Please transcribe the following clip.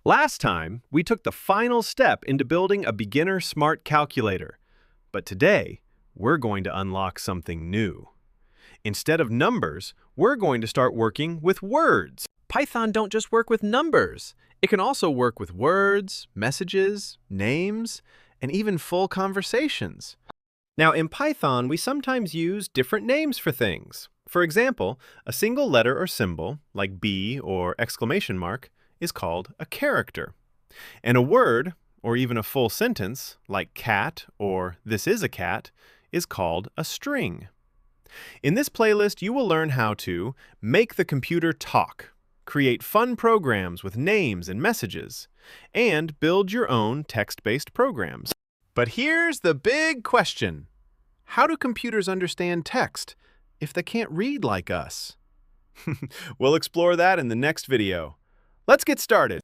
Last time, we took the final step into building a beginner smart calculator. But today, we're going to unlock something new. Instead of numbers, we're going to start working with words. Python don't just work with numbers. It can also work with words, messages, names, and even full conversations. Now, in Python, we sometimes use different names for things. For example, a single letter or symbol, like B or exclamation mark, is called a character. And a word, or even a full sentence, like cat or this is a cat, is called a string. In this playlist, you will learn how to make the computer talk, create fun programs with names and messages, and build your own text-based programs. But here's the big question. How do computers understand text if they can't read like us? We'll explore that in the next video. Let's get started.